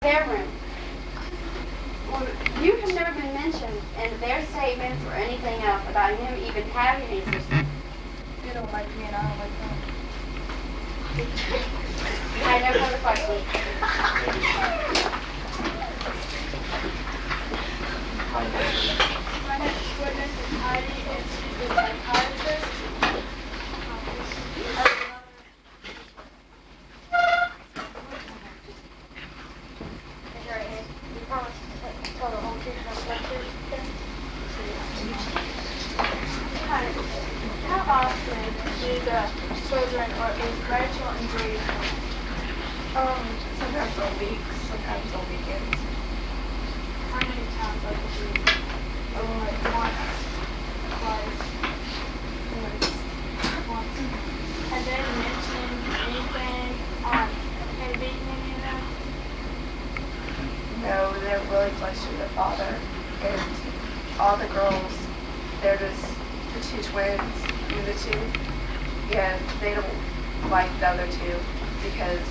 spare room. Well, you have never been mentioned in their statements or anything else about him even having a sister. You don't like me and I don't like them. I have no further questions. My next witness is Heidi, and she's a psychiatrist. How often do the children, or at least Rachel and Bree, Sometimes on weeks, sometimes on weekends. how many times like a week? Like once, twice, once. Have they mentioned anything on him beating any of them? No, they're really close to their father. And all the girls, they're just the two twins, and the two. Yeah, they don't like the other two because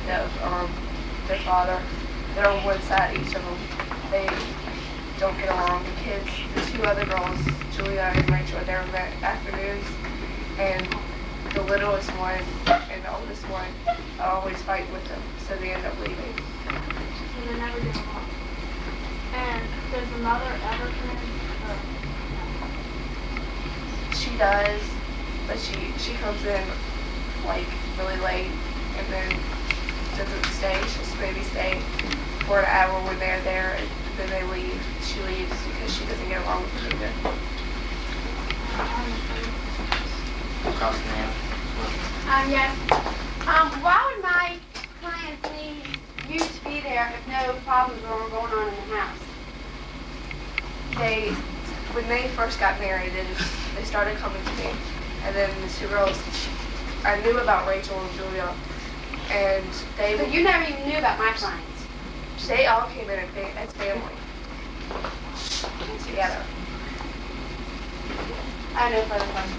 of their father. They're on one side, each of them. They don't get along. The kids, the two other girls, Julia and Rachel, are there in the afternoons. And the littlest one and the oldest one always fight with them, so they end up leaving. So they never get along. And does the mother ever come in? She does, but she comes in like really late and then doesn't stay. She'll maybe stay for an hour when they're there, and then they leave. She leaves because she doesn't get along with them either. Yes. Why would my clients need you to be there if no problems were going on in the house? When they first got married, they started coming to me, and then the two girls, I knew about Rachel and Julia, and So you never even knew about my clients? they all came in as family together. I have no further questions.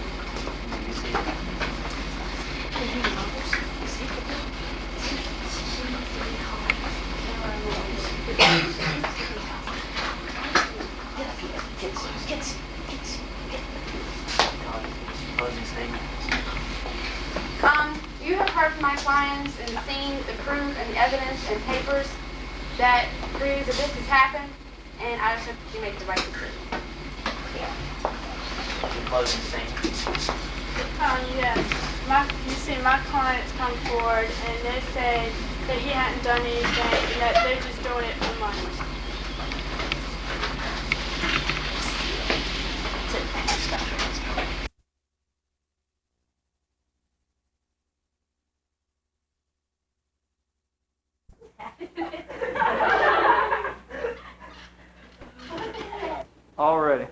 You have heard from my clients and seen the proof and the evidence and papers that proves that this has happened, and I just hope that you make the right decision. Yes. You see, my clients come forward and they say that he hadn't done anything and that they're just doing it for money. All ready.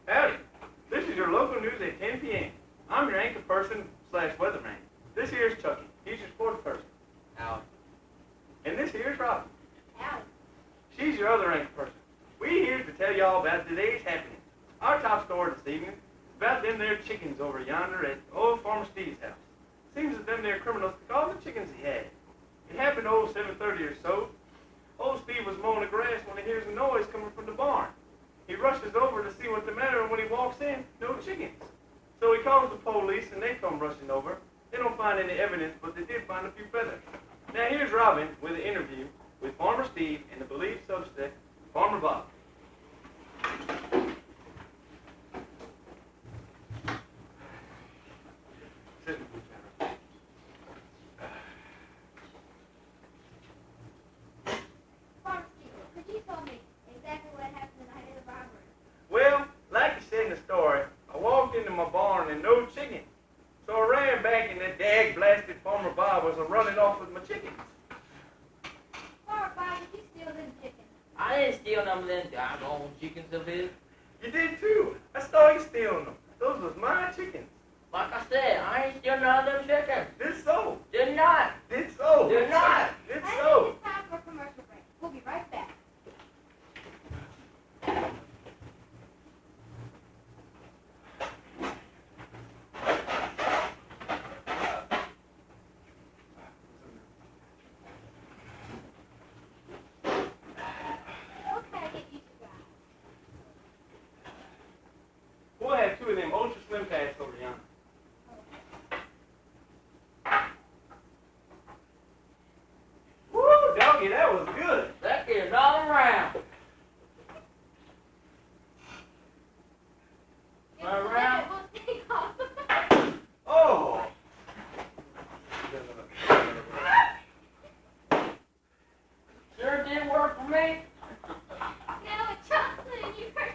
Howdy. This is your local news at 10 p.m. I'm your anchor person / weatherman. This here's Chucky. He's your sports person. Howdy. And this here's Robin. Howdy. She's your other anchor person. We here to tell y'all about today's happenings. Our top story this evening is about them there chickens over yonder at old Farmer Steve's house. Seems that them there criminals took all the chickens he had. It happened old 7:30 or so. Old Steve was mowing the grass when he hears a noise coming from the barn. He rushes over to see what's the matter, and when he walks in, no chickens. So he calls the police, and they come rushing over. They don't find any evidence, but they did find a few feathers. Now here's Robin with an interview with Farmer Steve and the believed suspect, Farmer Bob. Sit. Farmer Steve, could you tell me exactly what happened the night of the robbery? Well, like you said in the story, I walked into my barn and no chicken. So I ran back and that dag blasted Farmer Bob was running off with my chicken. chickens. Why did you steal them chickens? I didn't steal none of them doggone chickens of his. You did too. I saw you stealing them. Those was my chickens. Like I said, I ain't steal none of them chickens. Did so. Did not. Did so. Did not. Did I so. think it's time for a commercial break. We'll be right back. What can I get you two guys? We'll have two of them ultra slim pads over yonder. Woo, doggy, that was good. That is all around. All around. We'll take off. Oh. Sure did work for me. Now it's chocolate and you hurt.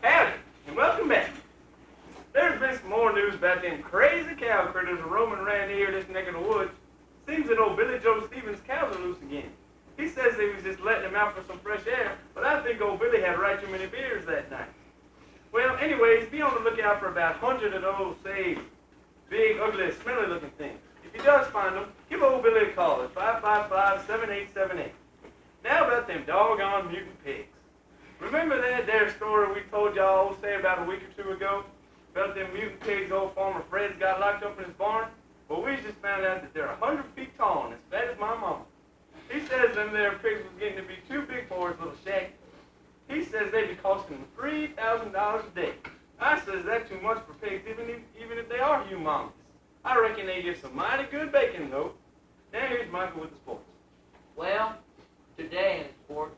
Howdy, and welcome back. There's been some more news about them crazy cow critters roaming around here this neck of the woods. Seems that old Billy Joe Stevens' cows are loose again. He says they was just letting them out for some fresh air, but I think old Billy had right too many beers that night. Well, anyways, be on the lookout for about 100 of those, say, big, ugly, smelly-looking things. If he does find them, give old Billy a call at 555-7878. Now about them doggone mutant pigs. Remember that there story we told y'all, say, about a week or two ago? About them mutant pigs old Farmer Fred's got locked up in his barn? Well, we just found out that they're 100 feet tall and as fat as my mama. He says them there pigs was getting to be too big for his little shack. He says they'd be costing him $3,000 a day. I says that's too much for pigs, even if they are humongous. I reckon they give some mighty good bacon, though. Now here's Michael with the sports. Well, today in sports.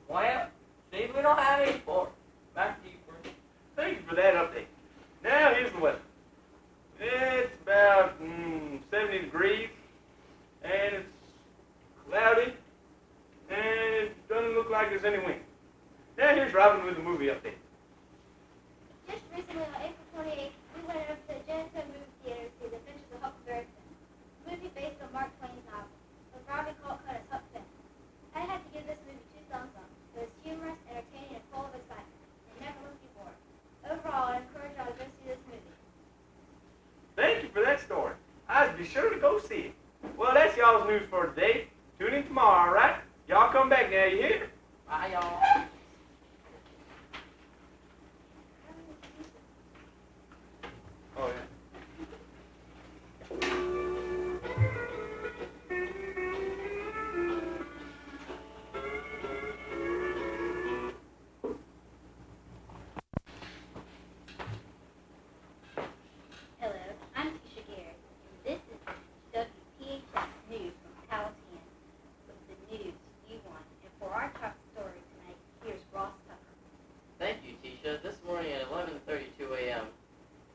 Well, Steve, we don't have any sports. Back to you first. Thank you for that update. Now here's the weather. It's about 70 degrees, and it's cloudy, and it doesn't look like there's any wind. Now here's Robin with the movie update. Just recently, on April 28th, we went over to the Genesis Movie Theater to see The Adventures of Huckleberry Finn, a movie based on Mark Twain's novel, with Robbie Coltrane as Huck Finn. I had to give this movie 2 thumbs up. It was humorous, entertaining, and full of excitement, and never left you bored. Overall, I encourage y'all to go see this movie. Thank you for that story. I'd be sure to go see it. Well, that's y'all's news for today. Tune in tomorrow, all right? Y'all come back now, you hear? Bye, y'all. Oh, yeah. Hello, I'm Tisha Garrett, and this is WPHS News from Powhatan with the news you want. And for our top story tonight, here's Ross Tucker. Thank you, Tisha. This morning at 11:32 a.m.,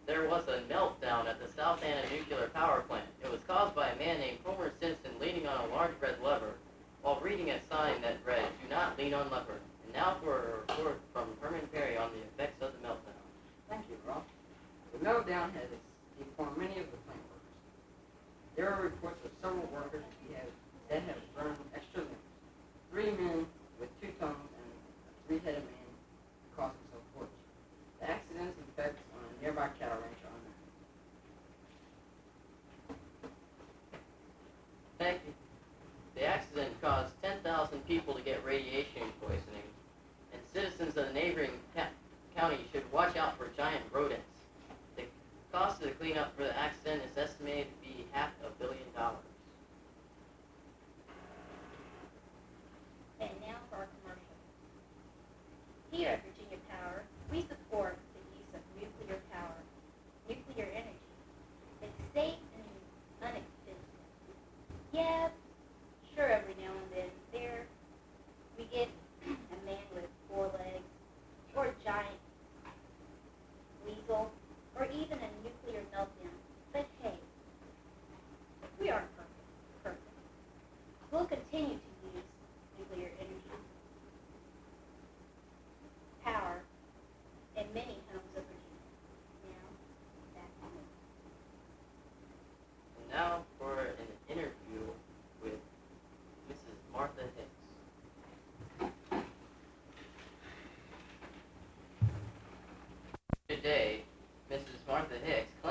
there was a meltdown at the South Anna nuclear power plant. It was caused by a man named Homer Simpson leaning on a large red lever while reading a sign that read, "Do not lean on lever." And now for a report from Herman Perry on the effects of the meltdown. Thank you, Ross. The meltdown has informed many of the plant workers. There are reports of several workers that have burned extra limbs. 3 men with 2 tongues and a 3-headed man caused himself torch. The accident's effects on a nearby cattle ranch are unknown. Thank you. The accident caused 10,000 people to get radiation poisoning, and citizens of the neighboring county should watch out for giant rodents. The cost of the cleanup for the accident is estimated to be $500 million. And now for our commercial. Here at Virginia Power, we support the use of nuclear power, nuclear energy. It's safe and inexpensive. Yeah, sure, every now and then we get a man with 4 legs, or a giant weasel, or even a nuclear meltdown. But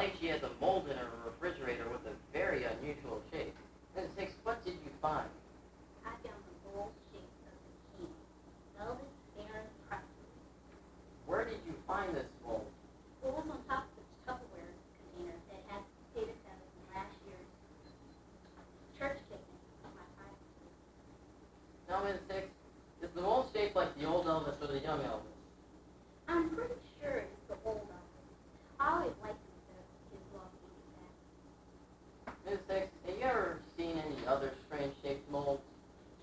like she has a mold in her refrigerator with a very unusual shape. Mrs. Hicks, what did you find? I found the bowl shape of the king, velvet, barren, crusty. Where did you find this mold? Well, it was on top of the Tupperware container that had potatoes out of last year's church picnic of my private school. Now, Mrs. Hicks, is the mold shaped like the old Elvis or the young Elvis? I'm pretty sure it's the old office. I always liked him though, his lofty back. Mrs. Hicks, have you ever seen any other strange shaped molds?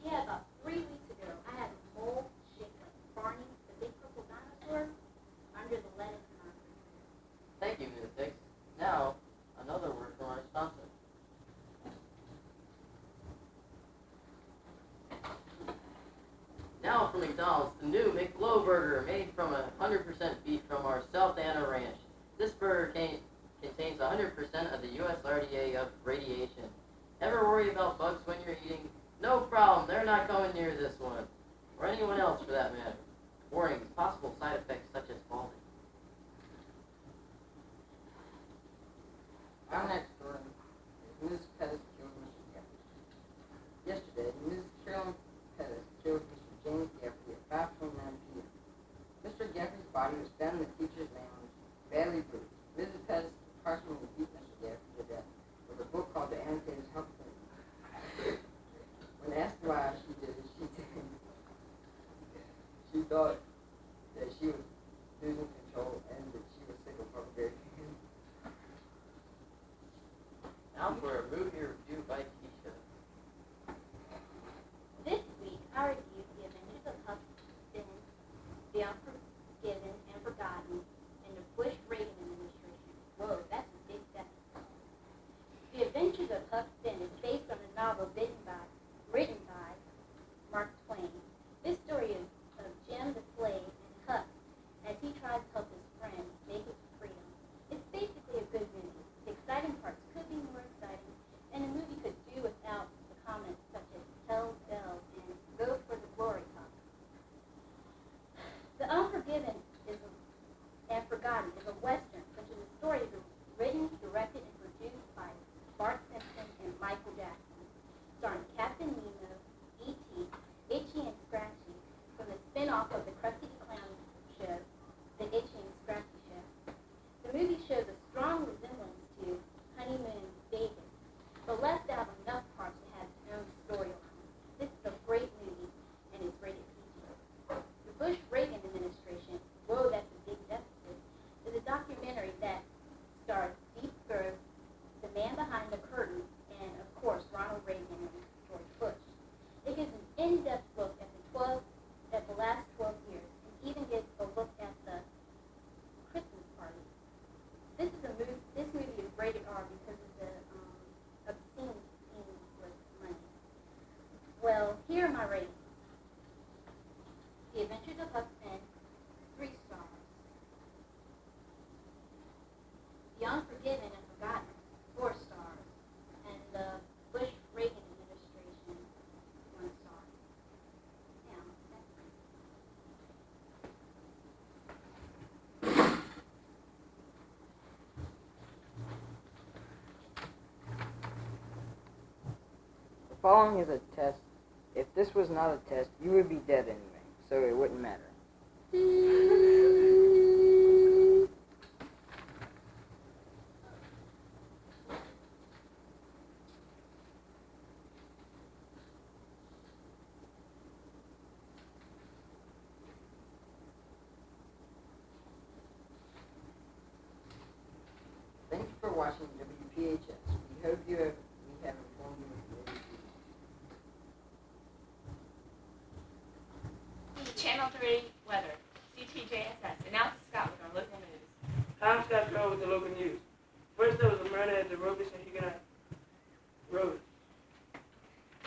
Yeah, about 3 weeks ago, I had a mold shaped like Barney, the big purple dinosaur, under the lettuce in our refrigerator. Thank you, Mrs. Hicks. Now, another word from our sponsor. Now from McDonald's, the new McGlow Burger, made from 100% beef from our South Anna Ranch. This burger contains 100% of the USRDA of radiation. Ever worry about bugs when you're eating? No problem, they're not going near this one. Or anyone else for that matter. Warnings, possible side effects such as balding. Our next story is Mrs. Pettis killed Mr. Gaffney. Yesterday, Mrs. Carolyn Pettis killed Mr. James Gaffney at 5:29 p.m. Mr. Gaffney's body was found in the teacher's lounge, badly bruised. Mrs. Pettis approximately beat Mr. Gaffney to death with a book called The Annotator's Help Clinic. When asked why she did it, she said she thought that she was losing control and that she was sick of Huckleberry Finn. Now for a movie review by Keisha. This week, I reviewed The Adventures of Huck Finn, The Unforgiven and Forgotten, and the Bush-Reagan administration. Whoa, that's a big sentence. The Adventures of Huck Finn is based on a novel written by Mark Twain. This story is of Jim the slave and Huck as he tries to help his friend make it to freedom. It's basically a good movie. The exciting parts could be more exciting, and the movie could do without the comments such as Hell's Bells and Go for the Glory Hop. The Unforgiven and Forgotten is a Western, which is a story written, directed, and produced by Bart Simpson and Michael Jackson, starring Captain Nemo, E.T., Itchy and Scratchy, from the spin-off of the Krusty the Clown show, The Itchy and Scratchy Show. The movie shows a strong resemblance to Honeymoon David, but left out enough parts to have its own storyline. This is a great movie, and it's rated PG. The Bush-Reagan administration, whoa, that's a big deficit, is a documentary that stars Deep Throat, the man behind the curtain, and, of course, Ronald Reagan and George Bush. It gives an in-depth look at the last 12 years, and even gives a look at the Christmas party. This movie is rated R because of the obscene scenes with money. Well, here are my ratings. The Adventures of Huck Finn, 3 stars. The Unforgiven and Forgotten, 4 stars. And the Bush-Reagan administration, 1 star. Now, that's The following is a test. If this was not a test, you would be dead anyway, so it wouldn't matter. Thank you for watching WPHS. We hope we have informed you of the latest news. Channel 3 weather. CTJSS. Announces Scott with our local news. I'm Scott Crow with the local news. First, there was a murder at the Robish and Huguenot Road.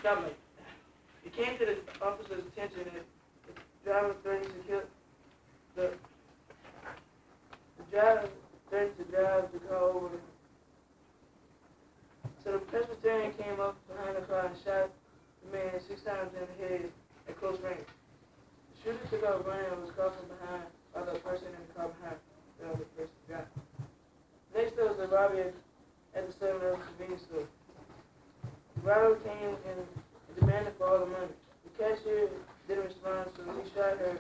Stoplight. It came to the officer's attention that the driver threatened to kill the driver threatened to drive the car over him. So the Presbyterian came up behind the car and shot the man 6 times in the head at close range. The shooter took off running and was caught from behind by the person in the car behind the other person got. Next Next there was a robbery at the 7-Eleven convenience store. The robber came and demanded for all the money. The cashier didn't respond, so he shot her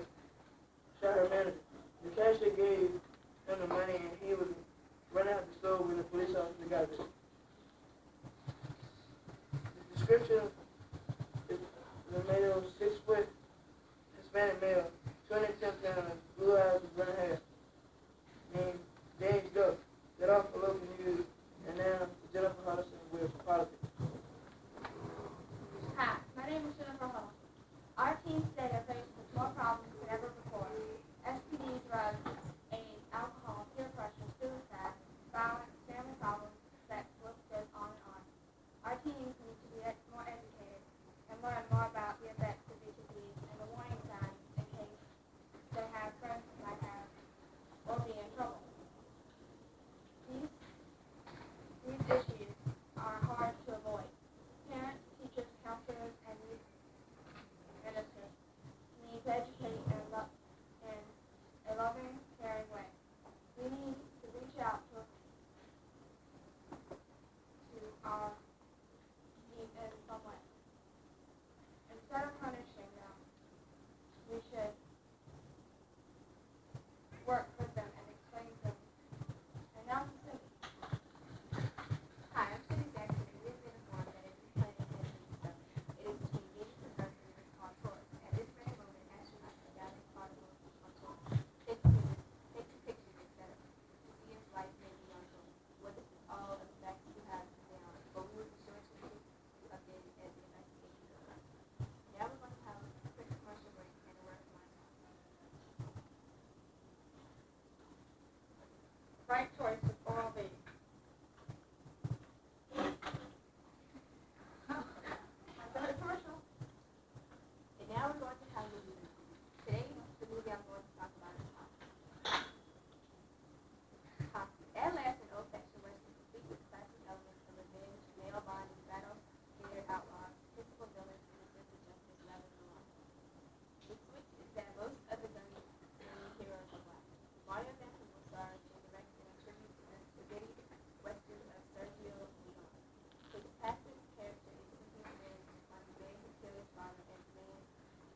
manager. The cashier gave him the money and he was running out the store when the police officer got there. The description is made of 6-foot Hispanic male, 210 pounds, blue eyes with brown hair, named James Duff. Got off the local news, and now Jennifer Hudson with politics. Hi, my name is Jennifer Hall. Our team today are faced with more problems than ever before. SPD, drugs, AIDS, alcohol, peer pressure, suicide, violence, family problems, sex, list goes on and on. Our teams need to be more educated and learn more about the effects of each of these and the warning signs in case they have friends that might have or be in trouble. These issues are hard to avoid. Parents, teachers, counselors, and youth ministers need to educate in a loving, caring way. We need to reach out to our youth in some way. Instead of punishing them, we should work with them and explain to them. And now to Cindy. Hi, I'm Cindy Jackson, and we've been informed that it is planning activity stuff. It is between Venus and Mercury, and it's called Taurus. At this very moment, astronauts are down in particles on Taurus. Taking pictures, etc. to see if life may be on Taurus. What this is all of the facts you have down, but we will be sure to keep you updated as the investigation goes on. Now we're going to have a quick commercial break and a word from our sponsor. Right choice with Oral-B. Another commercial. And now we're going to have a movie. Today, the movie I'm going to talk about is Hockey. At last, an old-fashioned western complete with classic elements of revenge, male bonding, battle, scared outlaws, physical villains, and a sense of justice rather than law. The switch is that most of the main heroes are black. Mario Benson will star in directing a tribute to the spaghetti western of Sergio Leone. His passive character is simply revenge on the man who killed his father and the man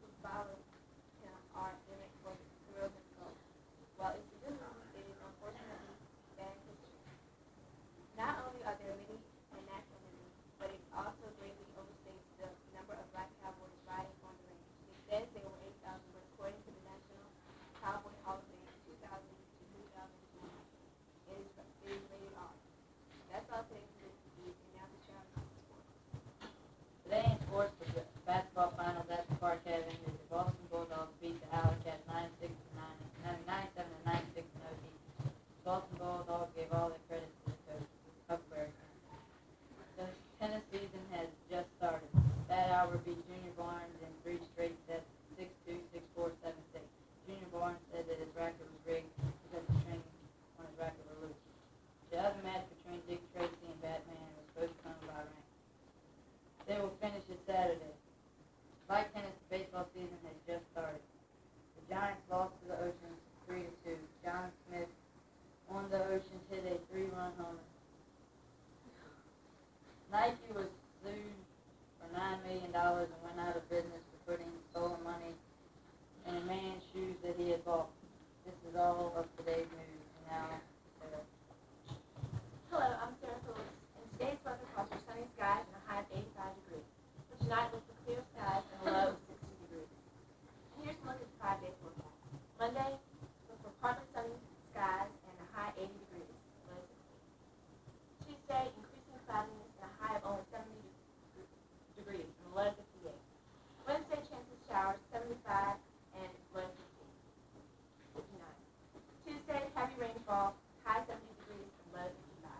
who followed him are in it for the thrill themselves. While it's a good movie, it is unfortunately bad history. Not only are there many anachronisms, but it also greatly overstates the number of black cowboys riding on the range. It says there were 8,000, but according to the National Cowboy Hall of Fame, 2000 to 2020, it is rated R. That's all today for this week, and now the Travis Sports. Today in sports, the basketball finals at the Park Avenue, the Boston Bulldogs beat the Alley-Cats 97 to 96 in OT. Boston Bulldogs gave all the credit to the coach, Huckleberry. The tennis season has just started. That hour beat Junior Barnes in 3 straight sets, 6-2, 6-4, 7-6. Junior Barnes said that his racket was rigged because the string on his racket were loose. The other match between Dick Tracy and Batman was postponed by rank. They will finish it Saturday. Like tennis, the baseball season has just started. The Giants lost to the Oceans 3-2. John Smith on the Oceans hit a 3-run homer. Nike was sued for $9 million and went out of business for putting stolen money in a man's shoes that he had bought. This is all of today's news. And now, Sarah. Hello, I'm Sarah Phillips, and today's weather calls for sunny skies and a high of 85 degrees. For tonight, look for clear skies and a low of 60 degrees. And here's a look at the 5-day forecast. Monday, look for partly sunny skies and a high 80 degrees, low 60. Tuesday, increasing cloudiness and a high of only 70 degrees and a low 58. Wednesday, chances showers, 75 and low 59. Tuesday, heavy rainfall, high 70 degrees and low 55.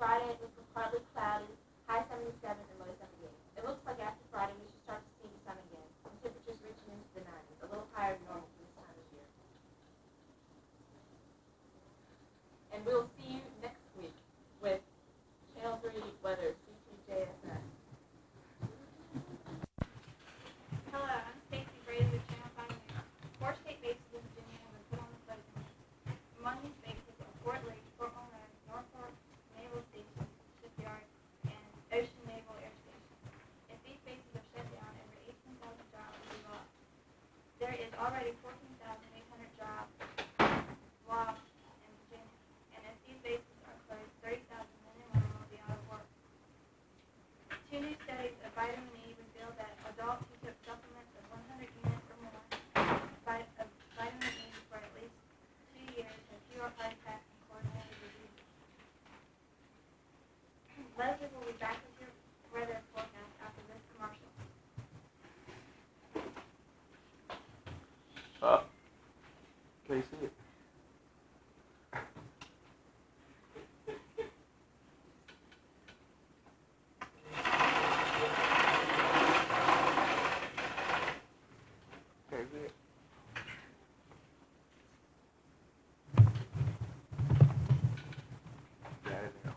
Friday, look for partly cloudy, high 77 and low 78. It looks like after Friday we should start to see the sun again, and temperatures reaching into the 90s, a little higher than normal for this time of year. And we'll see you next week with Channel 3 weather, CTJSS. Hello, I'm Stacey Brady with Channel 5 News. 4 state bases in Virginia have been put on the flooding list. Among these bases are Fort Lake, Fort Monroe, Norfolk, of vitamin E revealed that adults who took supplements of 100 units or more of vitamin E for at least 2 years had fewer heart attacks and coronary disease. Leslie will be back with your weather forecast after this commercial. Can you see it? Okay, good. Got it now.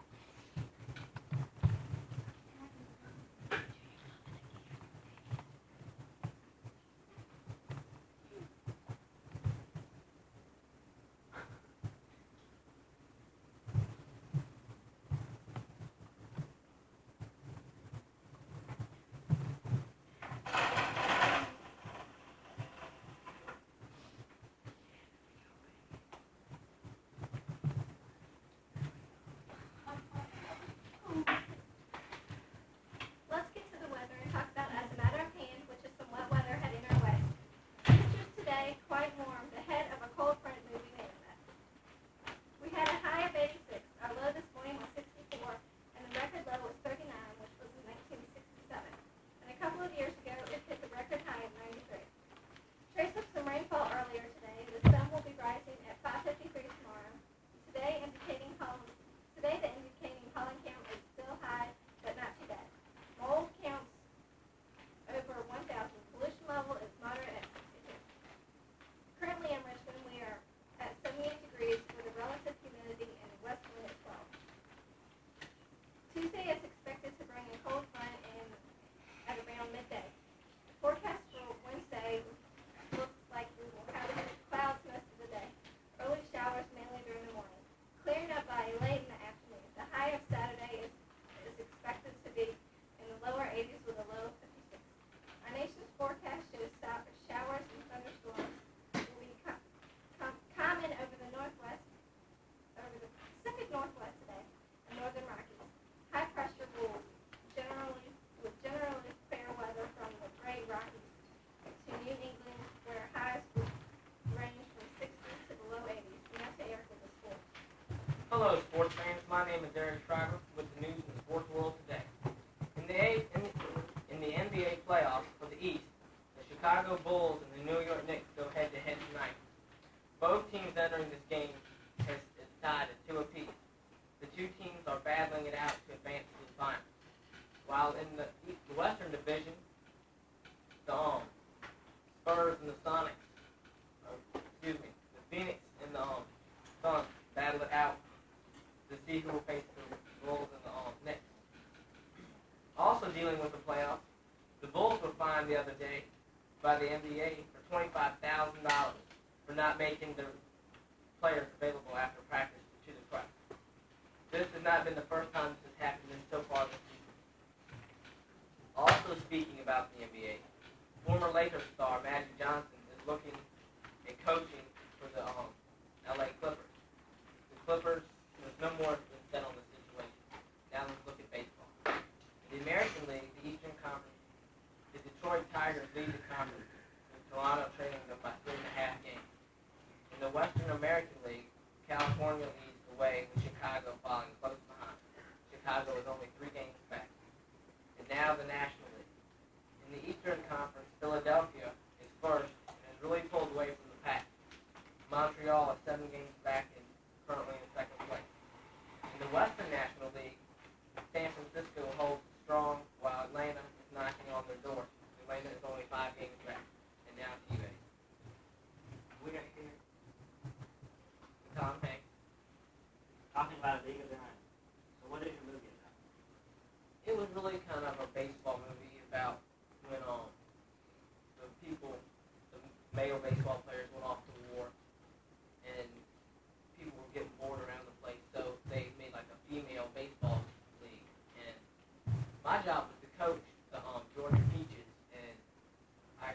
Let's get to the weather and talk about as a matter of hand, which is some wet weather heading our way. Temperatures today quite warm, the head of a cold front moving in. We had a high of 86. Our low this morning was 64, and the record low was 39, which was in 1967. And a couple of years ago, it hit the record high of 93. Trace of some rainfall earlier today. The sun will be rising at 5:53 tomorrow. Today, the indicating pollen count is still high, but not too bad. Mold counts over 1,000. Pollution level is moderate at 62. Currently in Richmond, we are at 78 degrees with a relative humidity and a west wind at 12. Tuesday is expected to bring a cold front in at around midday. The forecast for Wednesday looks like we will have clouds most of the day. Early showers mainly during the morning. Clearing up by late in the afternoon. The high of Saturday is expected to be in the lower 80s with a low of 56. Our nation's forecast shows showers and thunderstorms will be common over the Pacific Northwest today and northern Rockies. High pressure will generally clear weather from the Great Rockies to New England, where highs will range from 60 to the low 80s. Now to Eric with the sports. Hello, sports fans. My name is Eric Schreiber with the news in the sports world today. In the NBA playoffs for the East, the Chicago Bulls and the New York Knicks go head-to-head tonight. Both teams entering this game is tied at 2 apiece. The two teams are battling it out to advance to the final. While in the Western Division, the Spurs and the Phoenix and the Suns battle it out to see who will face the Bulls and the Knicks. Also dealing with the playoffs, the Bulls were fined the other day by the NBA for $25,000 for not making their players available after practice to the press. This has not been the first time this has happened so far this season. Also speaking about the NBA, former Lakers star Magic Johnson is looking at coaching for the LA Clippers. The Clippers, there's no more been said on the situation. Now let's look at baseball. In the American League, the Eastern Conference, the Detroit Tigers lead the conference, with Toronto trailing them by 3.5 games. In the Western American League, California leads the way with Chicago following close behind. Chicago is only 3 games back. And now the National League. In the Eastern Conference, Philadelphia is first and has really pulled away from the pack. Montreal is 7 games back and currently in second place. In the Western National League, San Francisco holds strong while Atlanta is knocking on their door. Atlanta is only 5 games back. And now T-Bay. We got here Tom Hanks. talking about a league of their own. So what is your movie about? It was really kind of a baseball movie about when the people, the male baseball players went off to war, and people were getting bored around the place, so they made like a female baseball league. And my job was to coach the Georgia Peaches, and I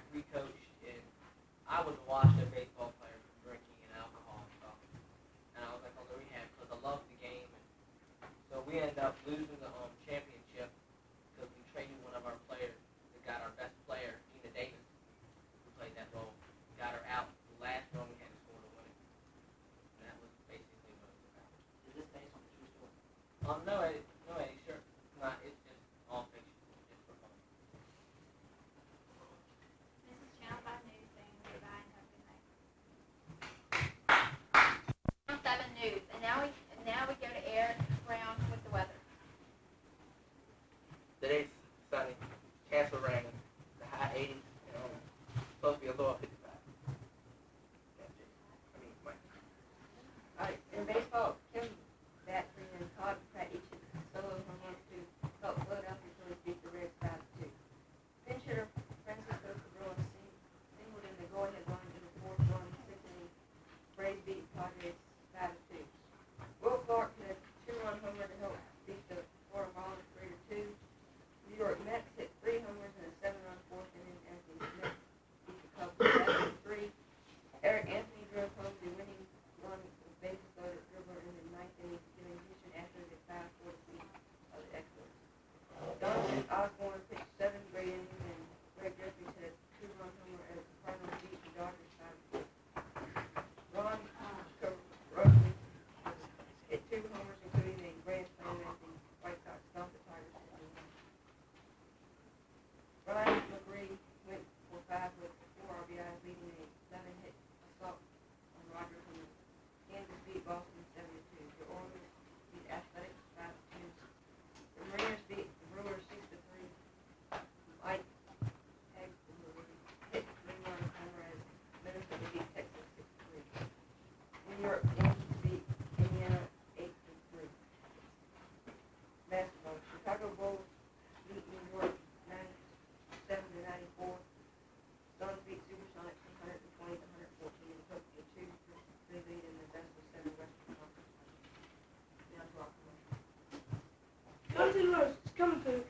Leslie Lewis is coming to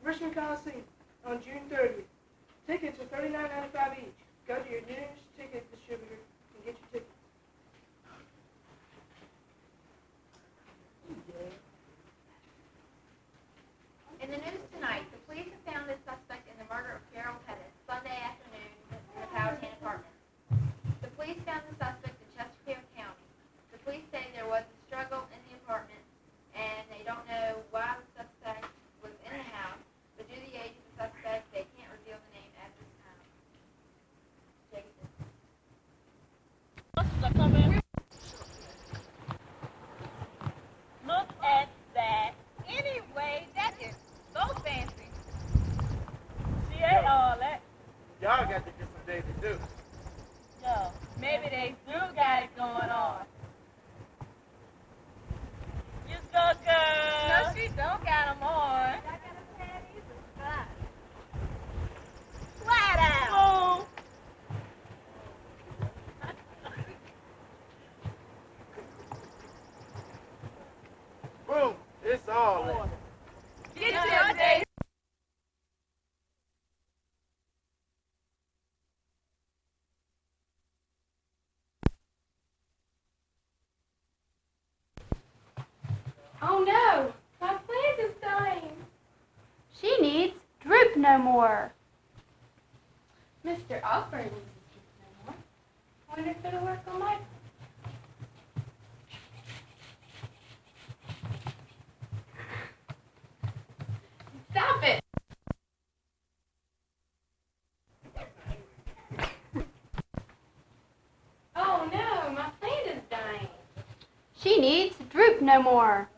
Richmond Coliseum on June 30th. Tickets are $39.95 each. Go to your nearest ticket distributor and get your ticket. In the news tonight, the police have found the suspect in the murder of Carol Pettit Sunday afternoon in the Powhatan apartment. The police found the suspect in Chesterfield County. The police say there was a struggle in the apartment, and they don't know why the suspect was in the house, but due to the age of the suspect, they can't reveal the name at this time. Jason. Look at that. Anyway, that is so fancy. She ate all that. Y'all got to get some things to do. Yo, maybe they do got it going on. You go, girl. No, she don't got them on. I got a panties and slides. Flat out. Boom, it's all in. Get your day. Oh no, my plant is dying. She needs droop no more. Mr. Osborne needs droop no more. I wonder if it'll work on my. Stop it! Oh no, my plant is dying. She needs droop no more.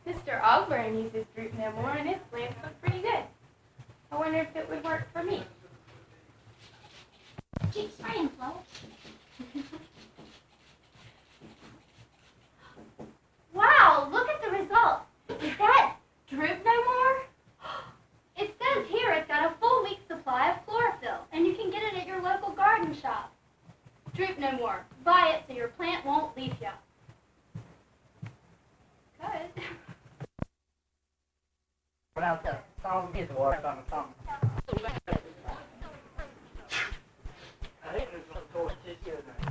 Mr. Osborne uses droop no more, and his plants look pretty good. I wonder if it would work for me. Gee, spraying flow. Wow, look at the results. Is that droop no more? It says here it's got a full week's supply of chlorophyll, and you can get it at your local garden shop. Droop no more. Buy it so your plant won't leaf you. Good. Without the song is work on the song. I think there's some sort of tissue in there.